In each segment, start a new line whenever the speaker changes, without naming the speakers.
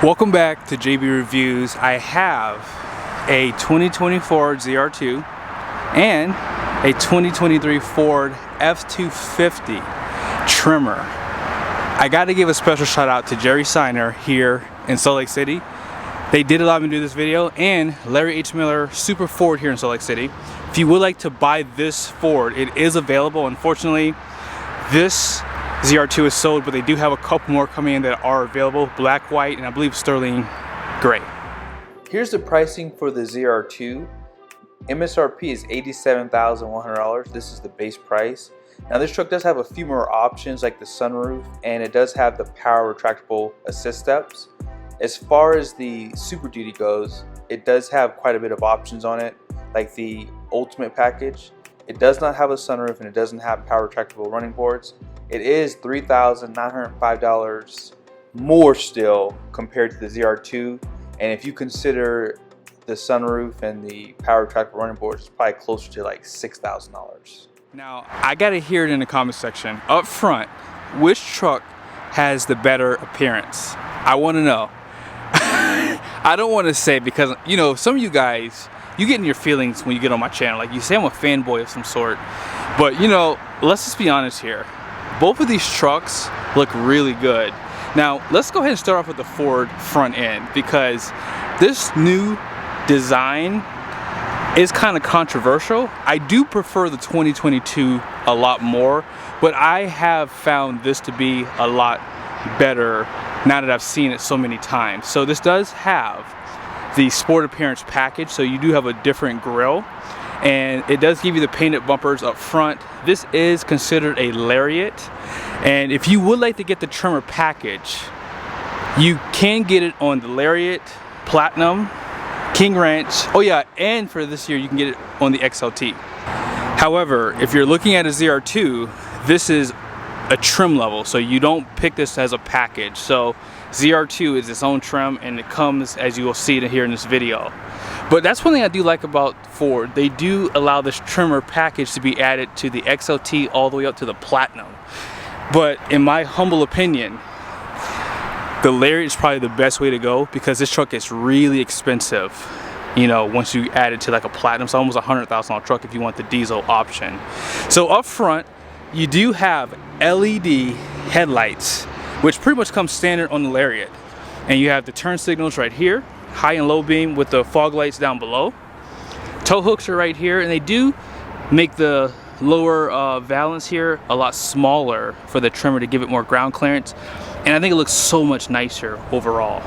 Welcome back to JB Reviews. I have a 2024 ZR2 and a 2023 Ford F250 Tremor. I got to give a special shout out to Jerry Seiner here in Salt Lake City. They did allow me to do this video, and Larry H. Miller Super Ford here in Salt Lake City. If you would like to buy this Ford, it is available. Unfortunately, this ZR2 is sold, but they do have a couple more coming in that are available, black, white, and I believe sterling gray.
Here's the pricing for the ZR2. MSRP is $87,100. This is the base price. Now this truck does have a few more options like the sunroof, and it does have the power retractable assist steps. As far as the Super Duty goes, it does have quite a bit of options on it, like the Ultimate package. It does not have a sunroof and it doesn't have power retractable running boards. It is $3,905 more still compared to the ZR2, and if you consider the sunroof and the power retractable running boards, it's probably closer to like $6,000.
Now, I gotta hear it in the comment section. Up front, which truck has the better appearance? I wanna know. I don't wanna say, because, you know, some of you guys, you get in your feelings when you get on my channel. Like, you say I'm a fanboy of some sort. But, you know, let's just be honest here. Both of these trucks look really good. Now, let's go ahead and start off with the Ford front end, because this new design is kind of controversial. I do prefer the 2022 a lot more, but I have found this to be a lot better now that I've seen it so many times. So this does have the Sport Appearance package, so you do have a different grille, and it does give you the painted bumpers up front. This is considered a Lariat, and if you would like to get the Tremor package, you can get it on the Lariat, Platinum, King Ranch. Oh yeah, and for this year you can get it on the XLT. However, if you're looking at a ZR2, this is a trim level, so you don't pick this as a package. So ZR2 is its own trim, and it comes, as you will see here in this video. But that's one thing I do like about Ford. They do allow this Tremor package to be added to the XLT all the way up to the Platinum. But in my humble opinion, the Lariat is probably the best way to go, because this truck is really expensive, you know, once you add it to like a Platinum. It's almost a $100,000 truck if you want the diesel option. So up front, you do have LED headlights, which pretty much comes standard on the Lariat. And you have the turn signals right here, high and low beam with the fog lights down below. Tow hooks are right here, and they do make the lower valance here a lot smaller for the Tremor to give it more ground clearance. And I think it looks so much nicer overall.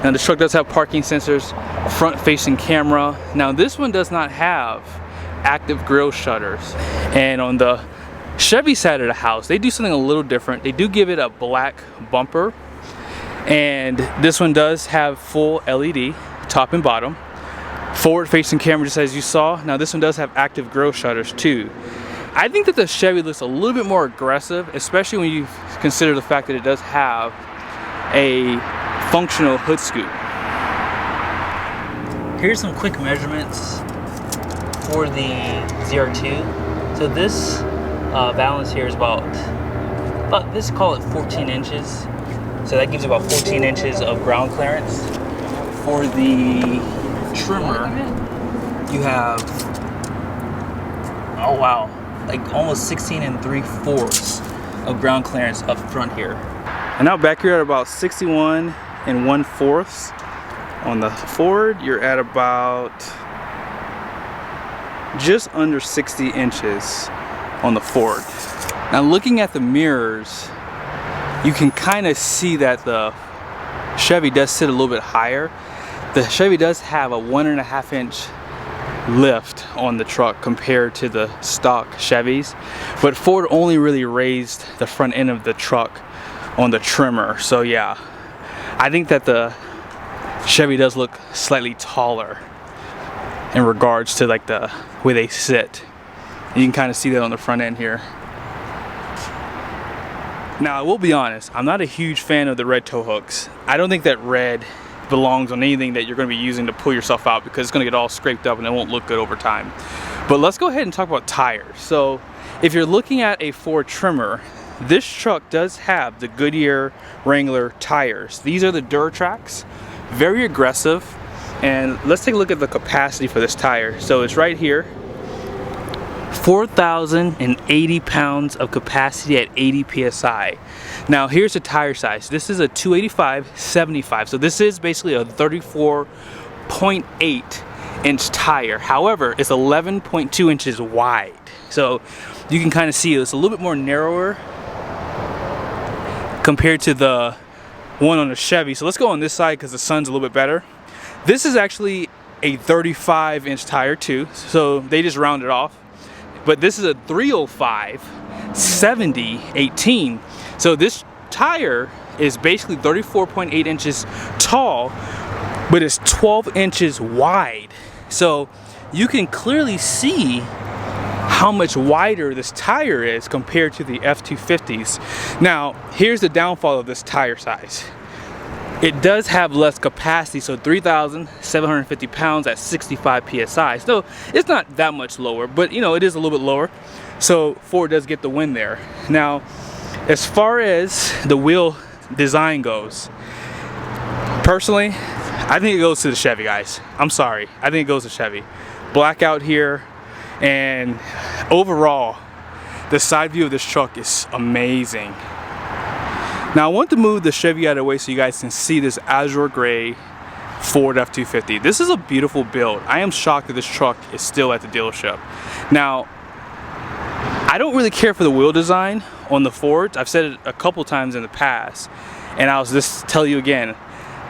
Now this truck does have parking sensors, front facing camera. Now this one does not have active grille shutters. And on the Chevy side of the house, they do something a little different. They do give it a black bumper, and this one does have full LED top and bottom, forward facing camera just as you saw. Now this one does have active grille shutters too. I think that the Chevy looks a little bit more aggressive, especially when you consider the fact that it does have a functional hood scoop.
Here's some quick measurements for the ZR2. So this balance here is about let's call it 14 inches. So that gives you about 14 inches of ground clearance. For the Tremor, you have, oh wow, like almost 16 3/4 of ground clearance up front here.
And now back here at about 61 1/4. On the Ford, you're at about just under 60 inches on the Ford. Now looking at the mirrors, you can kind of see that the Chevy does sit a little bit higher. The Chevy does have a 1.5 inch lift on the truck compared to the stock Chevys, but Ford only really raised the front end of the truck on the Tremor. So yeah, I think that the Chevy does look slightly taller in regards to like the way they sit. You can kind of see that on the front end here. Now I will be honest, I'm not a huge fan of the red tow hooks. I don't think that red belongs on anything that you're going to be using to pull yourself out, because it's going to get all scraped up and it won't look good over time. But let's go ahead and talk about tires. So if you're looking at a Ford Tremor, this truck does have the Goodyear Wrangler tires. These are the Duratrax, very aggressive. And let's take a look at the capacity for this tire. So it's right here, 4,080 pounds of capacity at 80 psi. Now here's the tire size. This is a 285/75, so this is basically a 34.8 inch tire. However, it's 11.2 inches wide, so you can kind of see it's a little bit more narrower compared to the one on the Chevy. So let's go on this side because the sun's a little bit better. This is actually a 35 inch tire too, so they just round it off. But this is a 305/70/18. So this tire is basically 34.8 inches tall, but it's 12 inches wide. So you can clearly see how much wider this tire is compared to the F250s. Now, here's the downfall of this tire size. It does have less capacity, so 3,750 pounds at 65 psi. So it's not that much lower, but you know, it is a little bit lower. So Ford does get the win there. Now, as far as the wheel design goes, personally, I think it goes to the Chevy, guys. I'm sorry, I think it goes to Chevy. Black out here, and overall, the side view of this truck is amazing. Now I want to move the Chevy out of the way so you guys can see this azure gray Ford F250. This is a beautiful build. I am shocked that this truck is still at the dealership. Now, I don't really care for the wheel design on the Fords. I've said it a couple times in the past, and I'll just tell you again,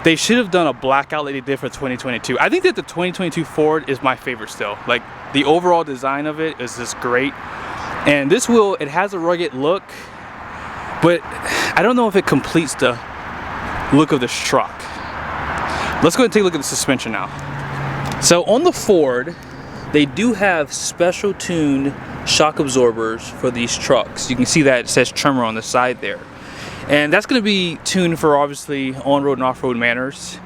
they should have done a blackout like they did for 2022. I think that the 2022 Ford is my favorite still. Like, the overall design of it is just great. And this wheel, it has a rugged look, but I don't know if it completes the look of this truck. Let's go ahead and take a look at the suspension now. So on the Ford, they do have special tuned shock absorbers for these trucks. You can see that it says TREMOR on the side there. And that's going to be tuned for obviously on-road and off-road manners.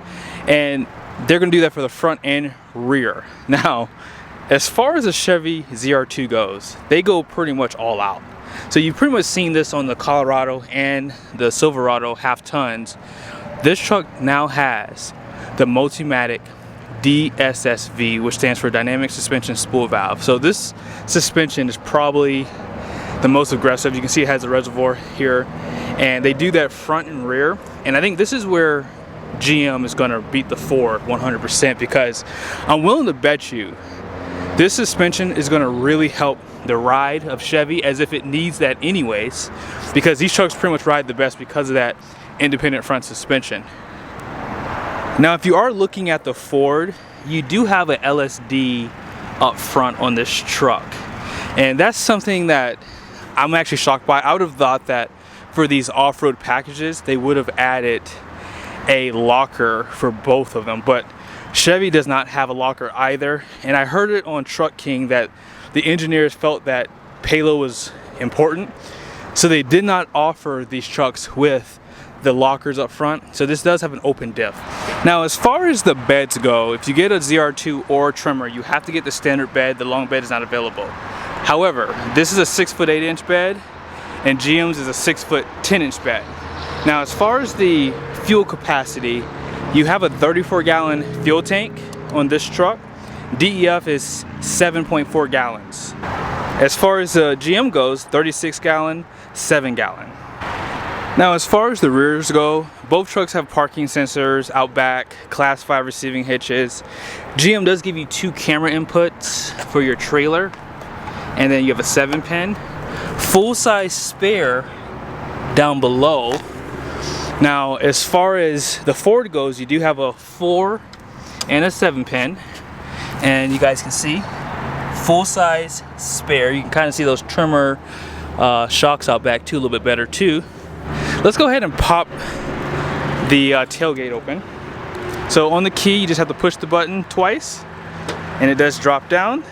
And they're going to do that for the front and rear. Now, as far as the Chevy ZR2 goes, they go pretty much all out. So you've pretty much seen this on the Colorado and the Silverado half tons. This truck now has the Multimatic DSSV, which stands for Dynamic Suspension Spool Valve. So this suspension is probably the most aggressive. You can see it has a reservoir here, and they do that front and rear. And I think this is where GM is going to beat the Ford 100%, because I'm willing to bet you this suspension is going to really help the ride of Chevy, as if it needs that anyways, because these trucks pretty much ride the best because of that independent front suspension. Now, if you are looking at the Ford, you do have an LSD up front on this truck, and that's something that I'm actually shocked by. I would have thought that for these off-road packages they would have added a locker for both of them, but Chevy does not have a locker either. And I heard it on Truck King that the engineers felt that payload was important, so they did not offer these trucks with the lockers up front. So this does have an open diff. Now, as far as the beds go, if you get a ZR2 or a TREMOR, you have to get the standard bed. The long bed is not available. However, this is a 6'8" bed, and GM's is a 6'10" bed. Now, as far as the fuel capacity, you have a 34-gallon fuel tank on this truck. DEF is 7.4 gallons. As far as the GM goes, 36-gallon, 7-gallon. Now, as far as the rears go, both trucks have parking sensors out back, class 5 receiving hitches. GM does give you 2 camera inputs for your trailer, and then you have a 7-pin. Full-size spare down below. Now, as far as the Ford goes, you do have a 4 and a 7-pin, and you guys can see full-size spare. You can kind of see those TREMOR shocks out back too, a little bit better too. Let's go ahead and pop the tailgate open. So on the key, you just have to push the button twice, and it does drop down.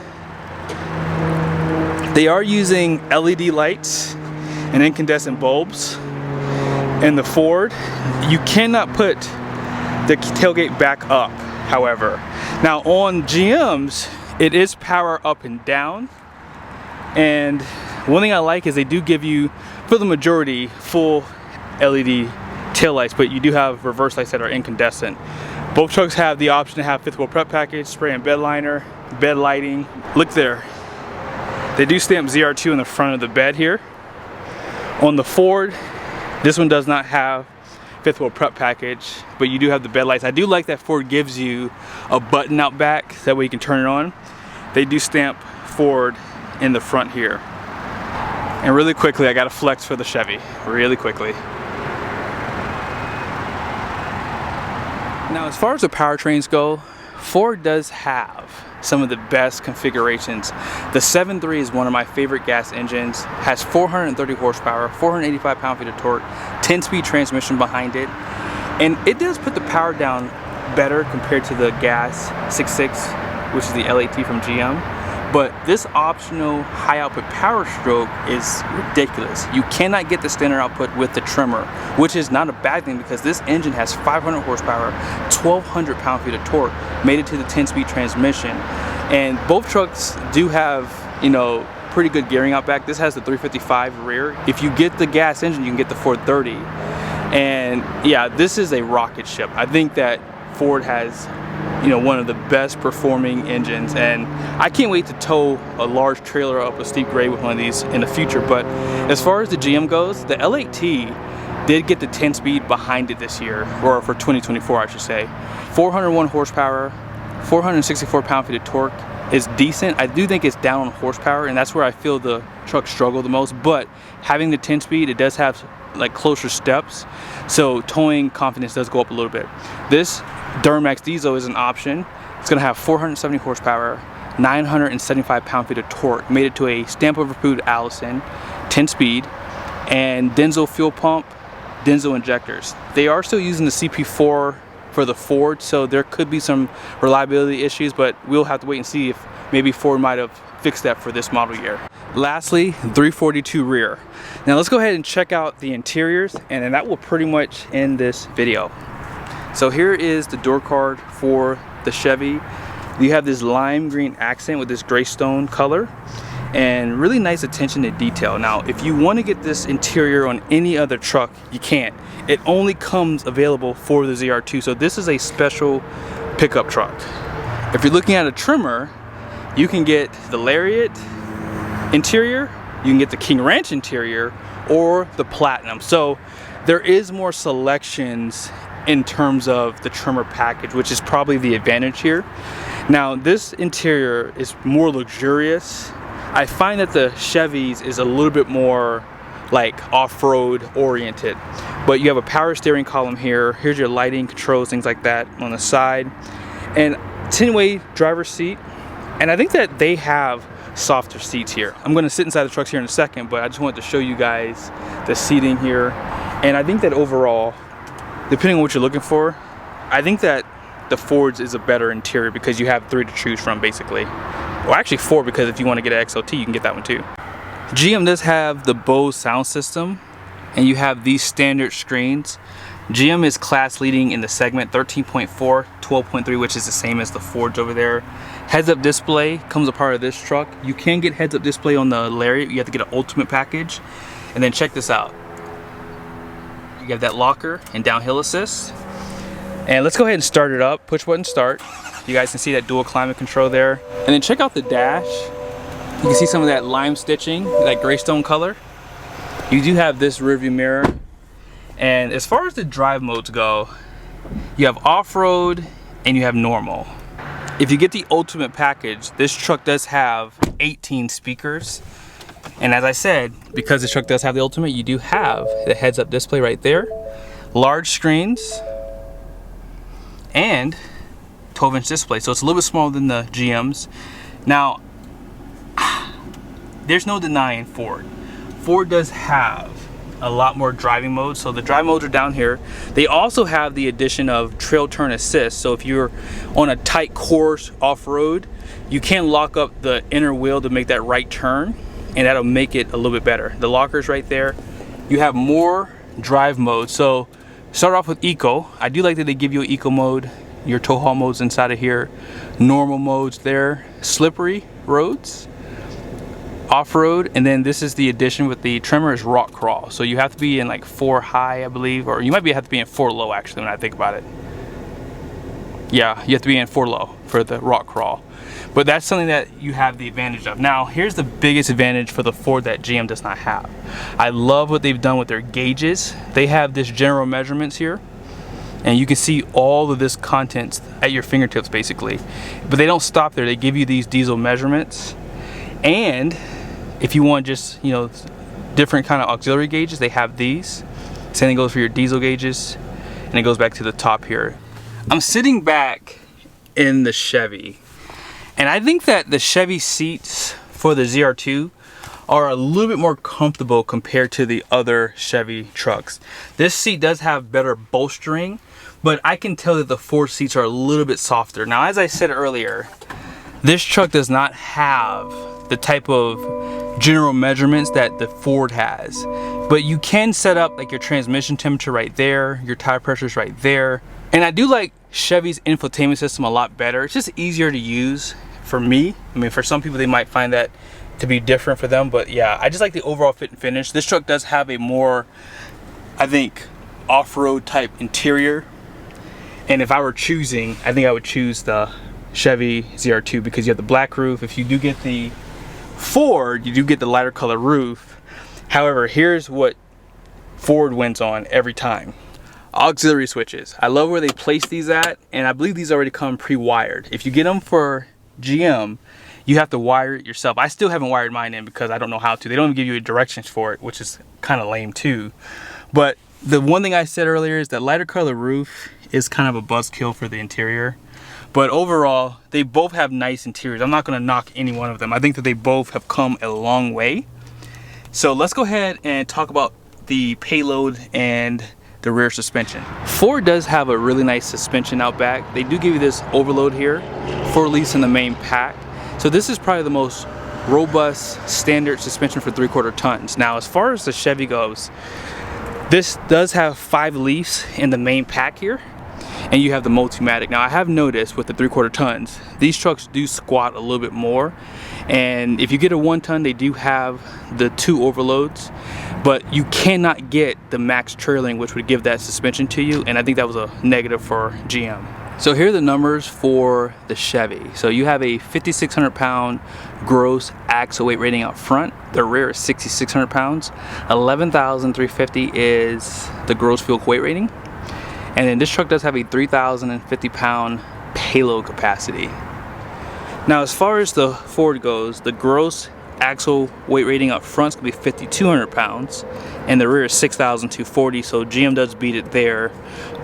They are using LED lights and incandescent bulbs. In the Ford, you cannot put the tailgate back up, however. Now on GM's, it is power up and down. And one thing I like is they do give you for the majority, full LED taillights, but you do have reverse lights that are incandescent. Both trucks have the option to have fifth wheel prep package, spray and bed liner, bed lighting. Look there. They do stamp ZR2 in the front of the bed here. On the Ford, this one does not have fifth wheel prep package, but you do have the bed lights. I do like that Ford gives you a button out back, so that way you can turn it on. They do stamp Ford in the front here. And really quickly, I got to flex for the Chevy, really quickly. Now, as far as the powertrains go, Ford does have some of the best configurations. The 7.3 is one of my favorite gas engines, has 430 horsepower, 485 pound-feet of torque, 10-speed transmission behind it, and it does put the power down better compared to the gas 6.6, which is the LAT from GM. But this optional high output power stroke is ridiculous. You cannot get the standard output with the TREMOR, which is not a bad thing because this engine has 500 horsepower, 1,200 pound-feet of torque, made it to the 10-speed transmission. And both trucks do have, you know, pretty good gearing out back. This has the 355 rear. If you get the gas engine, you can get the 430. And yeah, this is a rocket ship. I think that Ford has, you know, one of the best performing engines, and I can't wait to tow a large trailer up a steep grade with one of these in the future. But as far as the GM goes, the LAT did get the 10-speed behind it this year, or for 2024 I should say. 401 horsepower, 464 pound-feet of torque is decent. I do think it's down on horsepower, and that's where I feel the truck struggle the most. But having the 10-speed, it does have like closer steps, so towing confidence does go up a little bit. This Duramax diesel is an option. It's gonna have 470 horsepower, 975 pound-feet of torque, made it to a stamp overproved Allison, 10-speed, and Denso fuel pump, Denso injectors. They are still using the CP4 for the Ford, so there could be some reliability issues, but we'll have to wait and see if maybe Ford might have fixed that for this model year. Lastly, 342 rear. Now let's go ahead and check out the interiors, and then that will pretty much end this video. So here is the door card for the Chevy. You have this lime green accent with this gray stone color and really nice attention to detail. Now, if you want to get this interior on any other truck, you can't. It only comes available for the ZR2, so this is a special pickup truck. If you're looking at a TREMOR, you can get the Lariat interior, you can get the King Ranch interior, or the Platinum. So there is more selections in terms of the TREMOR package, which is probably the advantage here. Now, this interior is more luxurious. I find that the Chevy's is a little bit more like off-road oriented, but you have a power steering column here. Here's your lighting controls, things like that on the side, and 10-way driver's seat. And I think that they have softer seats here. I'm going to sit inside the trucks here in a second, but I just wanted to show you guys the seating here. And I think that overall, depending on what you're looking for, I think that the Ford's is a better interior because you have 3 to choose from basically. Well, actually 4, because if you want to get an XLT, you can get that one too. GM does have the Bose sound system, and you have these standard screens. GM is class leading in the segment, 13.4, 12.3, which is the same as the Fords over there. Heads-up display comes a part of this truck. You can get heads-up display on the Lariat. You have to get an ultimate package. And then check this out. You have that locker and downhill assist. And let's go ahead and start it up. Push button start. You guys can see that dual climate control there. And then check out the dash. You can see some of that lime stitching, that gray stone color. You do have this rear view mirror. And as far as the drive modes go, you have off-road and you have normal. If you get the ultimate package, this truck does have 18 speakers. And as I said, because this truck does have the ultimate, you do have the heads-up display right there, large screens, and 12-inch display. So it's a little bit smaller than the GMs. Now, there's no denying Ford. Ford does have a lot more driving modes. So the drive modes are down here. They also have the addition of trail turn assist. So if you're on a tight course off-road, you can lock up the inner wheel to make that right turn, and that'll make it a little bit better. The locker's right there. You have more drive modes. So start off with eco. I do like that they give you an eco mode, your tow haul modes inside of here, normal modes there, slippery roads, off-road, and then this is the addition with the TREMOR is rock crawl. So you have to be in like 4 high, I believe, or you might have to be in 4 low actually when I think about it. Yeah, you have to be in 4 low for the rock crawl. But that's something that you have the advantage of. Now, here's the biggest advantage for the Ford that GM does not have. I love what they've done with their gauges. They have this general measurements here, and you can see all of this content at your fingertips basically. But they don't stop there. They give you these diesel measurements, and if you want just, you know, different kind of auxiliary gauges, they have these. Same thing goes for your diesel gauges, and it goes back to the top here. I'm sitting back in the Chevy, and I think that the Chevy seats for the ZR2 are a little bit more comfortable compared to the other Chevy trucks. This seat does have better bolstering, but I can tell that the Ford seats are a little bit softer. Now, as I said earlier, this truck does not have the type of general measurements that the Ford has, but you can set up like your transmission temperature right there, your tire pressure is right there. And I do like Chevy's infotainment system a lot better. It's just easier to use for me. I mean, for some people they might find that to be different for them, but yeah, I just like the overall fit and finish. This truck does have a more, I think, off-road type interior, and if I were choosing, I think I would choose the Chevy ZR2 because you have the black roof. If you do get the Ford, you do get the lighter color roof. However, here's what Ford wins on every time: auxiliary switches. I love where they place these at, and I believe these already come pre-wired. If you get them for GM, you have to wire it yourself. I still haven't wired mine in because I don't know how to. They don't even give you directions for it, which is kind of lame too. But the one thing I said earlier is that lighter color roof is kind of a buzzkill for the interior. But overall, they both have nice interiors. I'm not going to knock any one of them. I think that they both have come a long way. So let's go ahead and talk about the Payload and the rear suspension. Ford does have a really nice suspension out back. They do give you this overload here for at least in the main pack. So this is probably the most robust standard suspension for 3/4 tons. Now, as far as the Chevy goes, this does have 5 leafs in the main pack here, and you have the Multimatic. Now, I have noticed with the 3/4 tons, these trucks do squat a little bit more, and if you get a 1 ton, they do have the 2 overloads, but you cannot get the max trailing, which would give that suspension to you, and I think that was a negative for GM. So here are the numbers for the Chevy. So you have a 5,600 pound gross axle weight rating out front. The rear is 6,600 pounds. 11,350 is the gross vehicle weight rating. And then this truck does have a 3,050 pound payload capacity. Now, as far as the Ford goes, the gross axle weight rating up front is going to be 5,200 pounds, and the rear is 6,240, so GM does beat it there.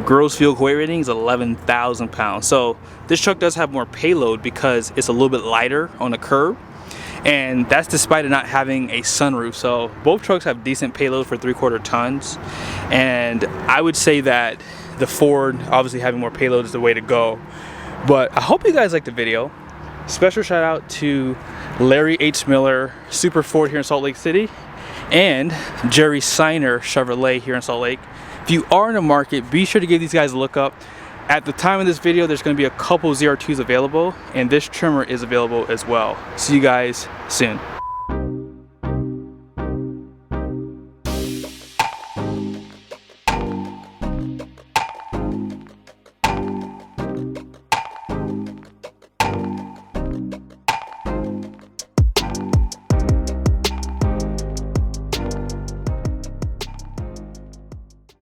Gross vehicle weight rating is 11,000 pounds. So this truck does have more payload because it's a little bit lighter on the curb, and that's despite it not having a sunroof. So both trucks have decent payload for 3/4 tons, and I would say that the Ford, obviously having more payload, is the way to go. But I hope you guys liked the video. Special shout out to Larry H. Miller, Super Ford here in Salt Lake City, and Jerry Seiner Chevrolet here in Salt Lake. If you are in the market, be sure to give these guys a look up. At the time of this video, there's going to be a couple ZR2s available, and this TREMOR is available as well. See you guys soon.